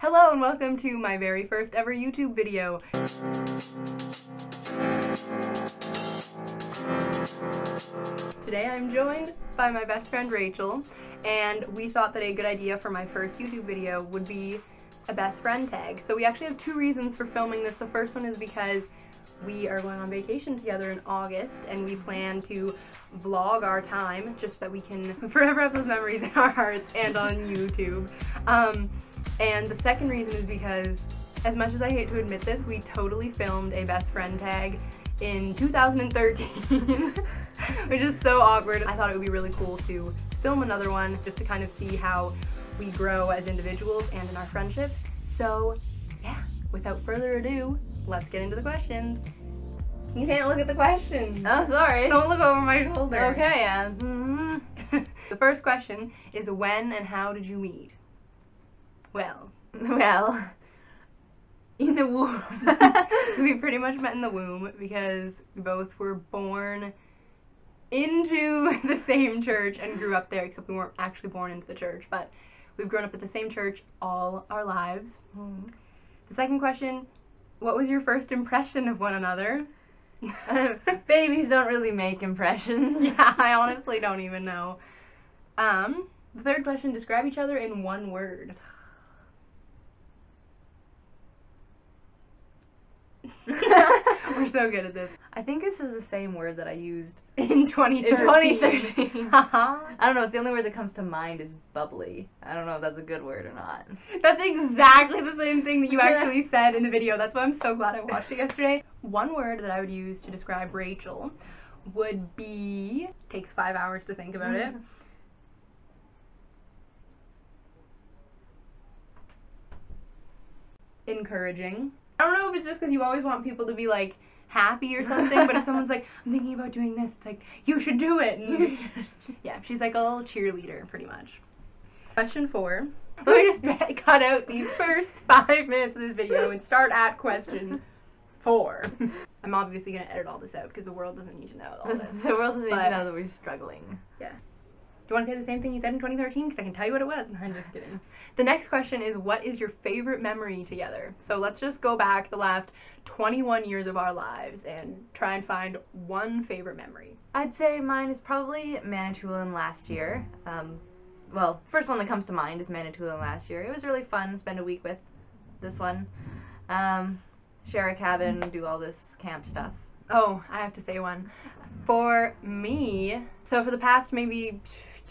Hello and welcome to my very first ever YouTube video. Today I'm joined by my best friend Rachel, and we thought that a good idea for my first YouTube video would be a best friend tag. So we actually have two reasons for filming this. The first one is because we are going on vacation together in August, and we plan to vlog our time just so that we can forever have those memories in our hearts and on YouTube. And the second reason is because, as much as I hate to admit this, we totally filmed a best friend tag in 2013, which is so awkward. I thought it would be really cool to film another one just to kind of see how we grow as individuals and in our friendship. So yeah, without further ado, let's get into the questions. You can't look at the questions. Oh, sorry. Don't look over my shoulder. Okay, yeah. The first question is, when and how did you meet? Well, in the womb. We pretty much met in the womb because we both were born into the same church and grew up there, except we weren't actually born into the church, but we've grown up at the same church all our lives. The second question, what was your first impression of one another? Babies don't really make impressions. Yeah, I honestly don't even know. The third question, describe each other in one word. We're so good at this. I think this is the same word that I used in 2013. In 2013. I don't know, it's the only word that comes to mind is bubbly. I don't know if that's a good word or not. That's exactly the same thing that you actually said in the video. That's why I'm so glad I watched it yesterday. One word that I would use to describe Rachel would be, takes 5 hours to think about it. Encouraging. I don't know if it's just because you always want people to be like happy or something, but if someone's like, I'm thinking about doing this, it's like, you should do it. And yeah, she's like a little cheerleader, pretty much. Question 4. Let me just cut out the first 5 minutes of this video and start at question 4. I'm obviously going to edit all this out because the world doesn't need to know all this. The world doesn't need to know that we're struggling. Yeah. Do you want to say the same thing you said in 2013? Because I can tell you what it was. I'm just kidding. The next question is, what is your favorite memory together? So let's just go back the last 21 years of our lives and try and find one favorite memory. I'd say mine is probably Manitoulin last year. Well, first one that comes to mind is Manitoulin last year. It was really fun to spend a week with this one. Share a cabin, do all this camp stuff. Oh, I have to say one. For me, so for the past maybe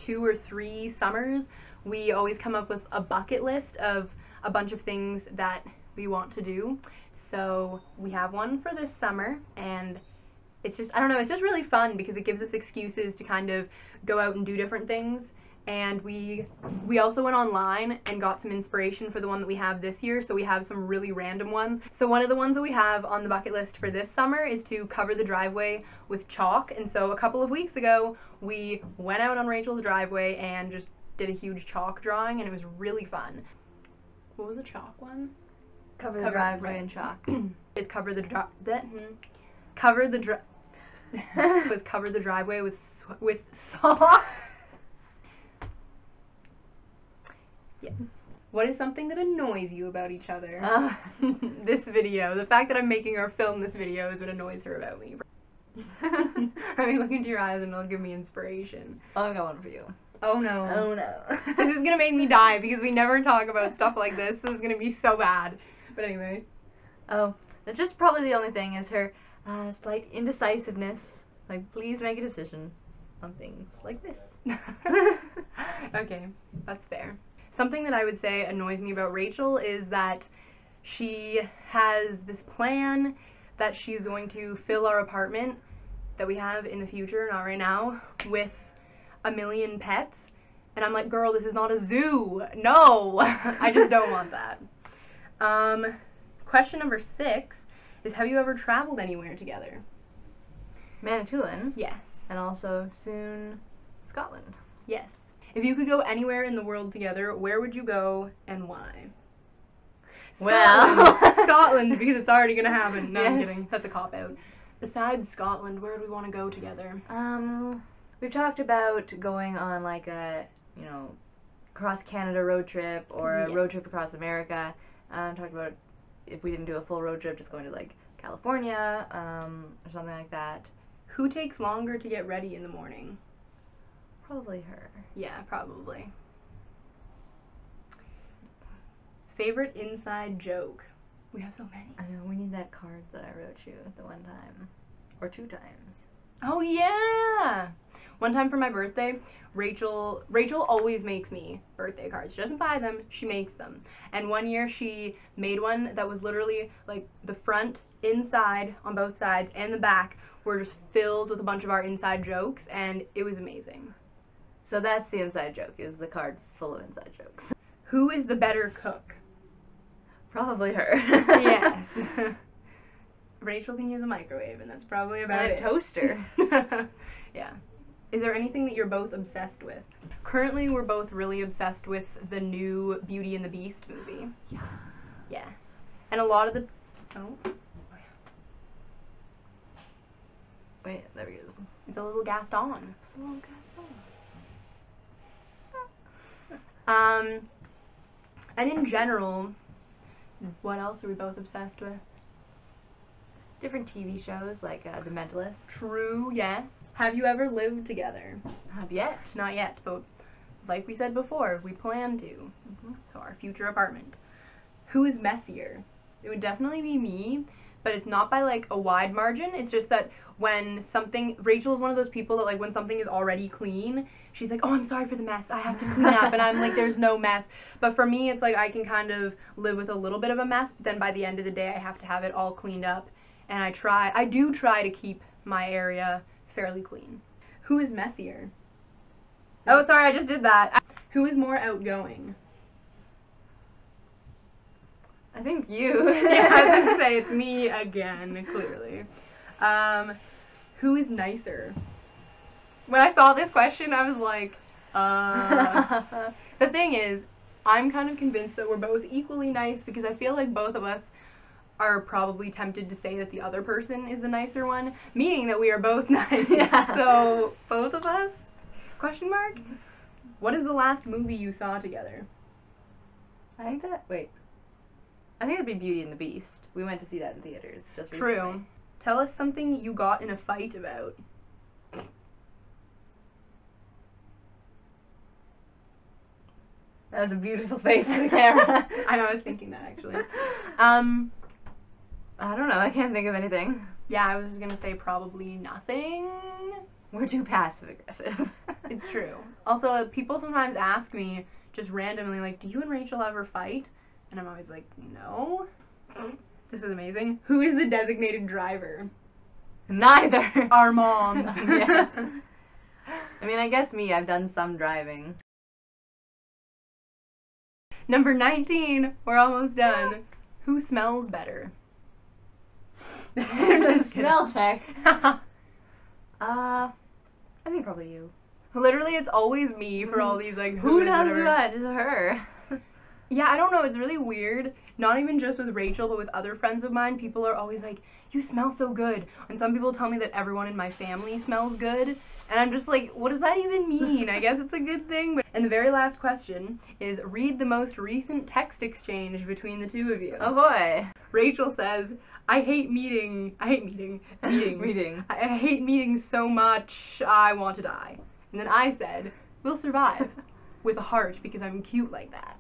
2 or 3 summers, we always come up with a bucket list of a bunch of things that we want to do. So we have one for this summer, and it's just, I don't know, it's just really fun because it gives us excuses to kind of go out and do different things. And we also went online and got some inspiration for the one that we have this year, so we have some really random ones. So one of the ones that we have on the bucket list for this summer is to cover the driveway with chalk. And so a couple of weeks ago, we went out on Rachel's driveway and just did a huge chalk drawing, and it was really fun. What was the chalk one? Cover the driveway in chalk. Is cover the driveway with salt. Yes. What is something that annoys you about each other? This video. The fact that I'm making her film this video is what annoys her about me. I mean, look into your eyes and it'll give me inspiration. I've got one for you. Oh no. Oh no. This is gonna make me die because we never talk about stuff like this. This is gonna be so bad. But anyway. Oh, that's just probably the only thing is her slight indecisiveness. Like, please make a decision on things like this. Okay, that's fair. Something that I would say annoys me about Rachel is that she has this plan that she's going to fill our apartment that we have in the future, not right now, with 1 million pets. And I'm like, girl, this is not a zoo. No, I just don't want that. Question number 6 is, have you ever traveled anywhere together? Manitoulin. Yes. And also soon Scotland. Yes. If you could go anywhere in the world together, where would you go and why? Well, Scotland, because it's already gonna happen. No, I'm yes. kidding. That's a cop-out. Besides Scotland, where do we want to go together? We've talked about going on like a, cross Canada road trip or a road Yes. trip across America. Talked about if we didn't do a full road trip, just going to like California or something like that. Who takes longer to get ready in the morning? Probably her. Yeah, probably. Favorite inside joke? We have so many. I know, we need that card that I wrote you the one time. Or 2 times. Oh yeah! One time for my birthday, Rachel always makes me birthday cards. She doesn't buy them, she makes them. And one year she made one that was literally like the front, inside, on both sides, and the back were just filled with a bunch of our inside jokes, and it was amazing. So that's the inside joke, is the card full of inside jokes. Who is the better cook? Probably her. Yes. Rachel can use a microwave, and that's probably about And a it. toaster. Yeah. Is there anything that you're both obsessed with? Currently, we're both really obsessed with the new Beauty and the Beast movie. Yeah. Yeah. And a lot of the... Oh. Wait, there he is. It's a little Gaston. It's a little Gaston. And in general, what else are we both obsessed with? Different TV shows like The Mentalist. True, yes. Have you ever lived together? Not yet. Not yet, but like we said before, we plan to. So our future apartment. Who is messier? It would definitely be me, but it's not by like a wide margin. It's just that when something, Rachel is one of those people that like when something is already clean, she's like, oh, I'm sorry for the mess, I have to clean up, and I'm like, there's no mess. But for me, it's like I can kind of live with a little bit of a mess, but then by the end of the day, I have to have it all cleaned up. And I do try to keep my area fairly clean. Who is messier? Oh, sorry, I just did that. Who is more outgoing? I think you. Yeah, I was gonna say, it's me again, clearly. Who is nicer? When I saw this question, I was like, The thing is, I'm kind of convinced that we're both equally nice because I feel like both of us are probably tempted to say that the other person is the nicer one, meaning that we are both nice. Yeah. So, both of us? Question mark? What is the last movie you saw together? I think it'd be Beauty and the Beast. We went to see that in theaters just recently. True. Tell us something you got in a fight about. That was a beautiful face in the camera. I know, I was thinking that actually. I don't know, I can't think of anything. Yeah, I was gonna say probably nothing. We're too passive aggressive. It's true. Also, people sometimes ask me just randomly, like, do you and Rachel ever fight? And I'm always like, no. This is amazing. Who is the designated driver? Neither. Our moms. Yes. I mean, I guess me, I've done some driving. Number 19. We're almost done. Who smells better? Smell check. I think probably you. Literally, it's always me for all these, like, Who is does whatever. what? It's her. Yeah, I don't know. It's really weird. Not even just with Rachel, but with other friends of mine. People are always like, you smell so good. And some people tell me that everyone in my family smells good. And I'm just like, what does that even mean? I guess it's a good thing. And the very last question is, read the most recent text exchange between the two of you. Oh boy. Rachel says, I hate meetings. I hate meetings so much, I want to die. And then I said, we'll survive. With a heart, because I'm cute like that.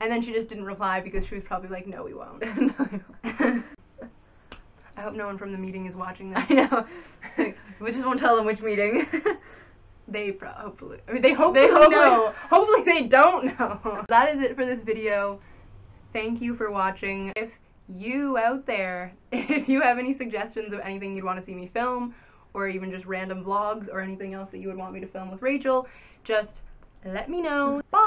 And then she just didn't reply because she was probably like, no, we won't. No, we won't. I hope no one from the meeting is watching this. I know. We just won't tell them which meeting. Hopefully. I mean, they know. Hopefully they don't know. That is it for this video. Thank you for watching. If you out there, if you have any suggestions of anything you'd want to see me film, or even just random vlogs or anything else that you would want me to film with Rachel, just let me know. Bye!